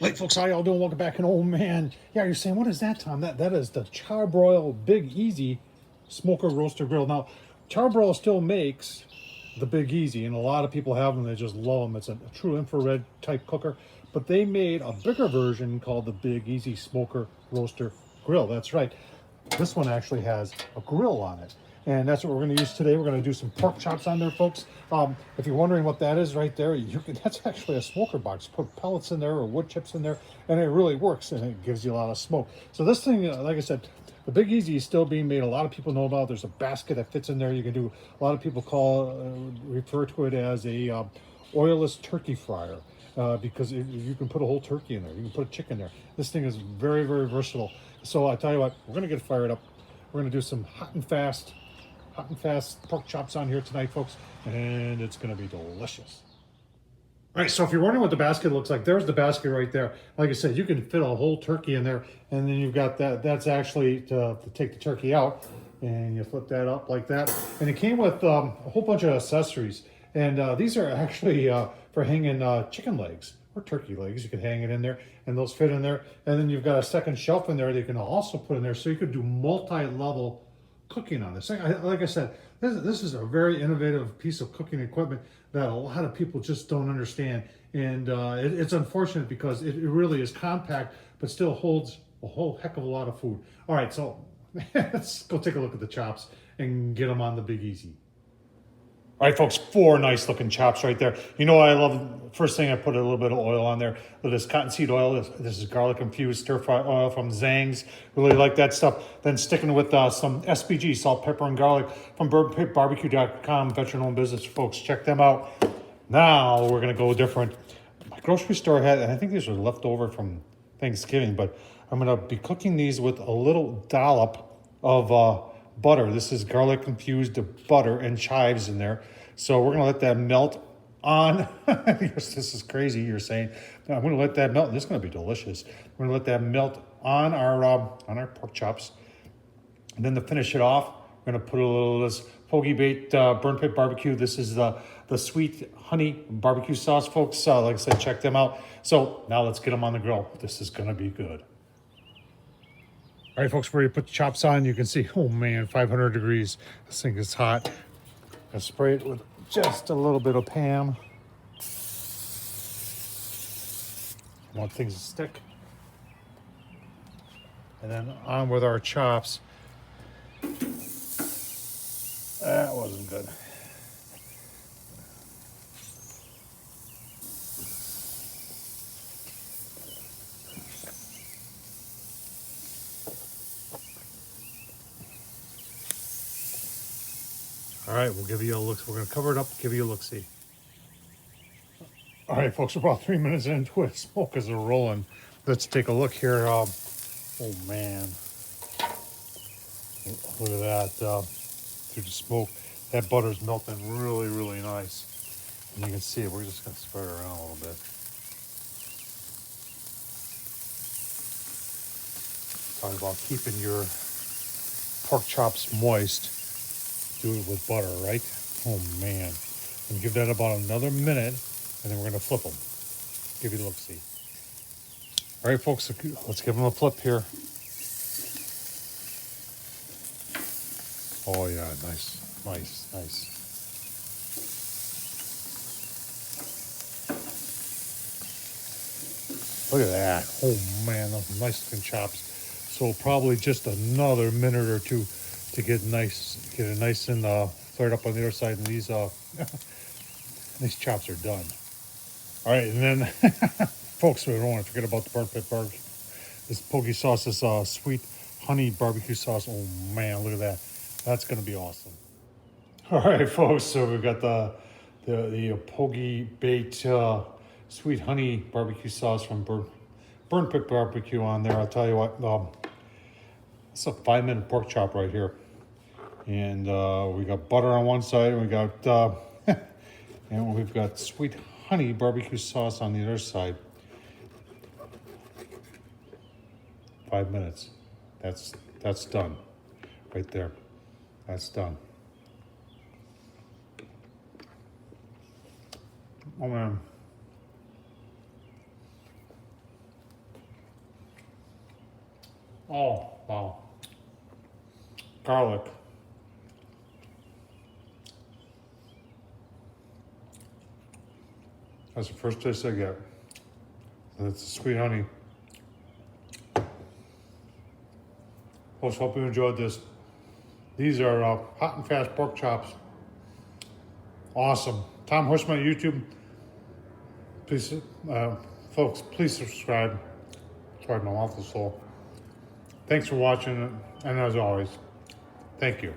Hey folks, how y'all doing? Welcome back. And oh man, yeah, you're saying, what is that, Tom? That is the Char Broil Big Easy Smoker Roaster Grill. Now, Char Broil still makes the Big Easy, and a lot of people have them. They just love them. It's a true infrared type cooker, but they made a bigger version called the Big Easy Smoker Roaster Grill. That's right. This one actually has a grill on it. And that's what we're going to use today. We're going to do some pork chops on there, folks. If you're wondering what that is right there, that's actually a smoker box. Put pellets in there or wood chips in there, and it really works, and it gives you a lot of smoke. So this thing, like I said, the Big Easy is still being made. A lot of people know about it. There's a basket that fits in there. You can do, a lot of people refer to it as a oilless turkey fryer. Because you can put a whole turkey in there. You can put a chicken there. This thing is very, very versatile. So I tell you what, we're going to get fired up. We're going to do some hot and fast pork chops on here tonight, folks, and it's going to be delicious. All right, so if you're wondering what the basket looks like, there's the basket right there. Like I said, you can fit a whole turkey in there, and then you've got that. That's actually to take the turkey out, and you flip that up like that. And it came with a whole bunch of accessories, and these are actually for hanging chicken legs or turkey legs. You can hang it in there, and those fit in there. And then you've got a second shelf in there that you can also put in there, so you could do multi-level cooking on this. Like I said, this is a very innovative piece of cooking equipment that a lot of people just don't understand. And it's unfortunate because it really is compact, but still holds a whole heck of a lot of food. All right, so let's go take a look at the chops and get them on the Big Easy. All right, folks, 4 nice looking chops right there. You know, I love, first thing I put a little bit of oil on there. This cottonseed oil, this is garlic infused stir fry oil from Zhang's. Really like that stuff. Then sticking with some SPG, salt, pepper, and garlic from bourbarbecue.com, veteran owned business, folks. Check them out. Now we're gonna go different. My grocery store had, and I think these were left over from Thanksgiving, but I'm gonna be cooking these with a little dollop of butter. This is garlic infused butter and chives in there. So we're gonna let that melt on. This is crazy, you're saying. No, I'm gonna let that melt. This is gonna be delicious. We're gonna let that melt on our pork chops. And then to finish it off, we're gonna put a little of this Pogey Bait Burn Pit Barbecue. This is the sweet honey barbecue sauce, folks. Like I said, check them out. So now let's get them on the grill. This is gonna be good. All right, folks, where you put the chops on, you can see, oh man, 500 degrees. This thing is hot. I spray it with just a little bit of Pam. I want things to stick. And then on with our chops. That wasn't good. All right, we'll give you a look. We're gonna cover it up, give you a look-see. All right, folks, we're about 3 minutes into it. Smoke is rolling. Let's take a look here. Oh man, look at that. Through the smoke, that butter's melting really, really nice. And you can see it. We're just gonna spread it around a little bit. Talking about keeping your pork chops moist. Do it with butter, right? Oh man. And give that about another minute, and then we're gonna flip them. Give you a look-see. All right, folks, let's give them a flip here. Oh yeah, nice. Look at that. Oh man, those nice looking chops. So probably just another minute or two to get it nice and flared up on the other side, and these these chops are done. All right, and then folks, we don't want to forget about the burn pit barbecue. This pokey sauce, this sweet honey barbecue sauce. Oh man, look at that. That's gonna be awesome. All right, folks. So we've got the Pogey Bait sweet honey barbecue sauce from Burn Pit Barbecue on there. I'll tell you what. It's a 5-minute pork chop right here, and we got butter on one side, and we got and we've got sweet honey barbecue sauce on the other side. 5 minutes. That's done, right there. That's done. Oh man. Oh, wow. Garlic. That's the first taste I get. And it's sweet honey. Folks, hope you enjoyed this. These are hot and fast pork chops. Awesome. Tom Horseman YouTube. Please, folks, please subscribe. Sorry, my mouth is full. Thanks for watching, and as always, thank you.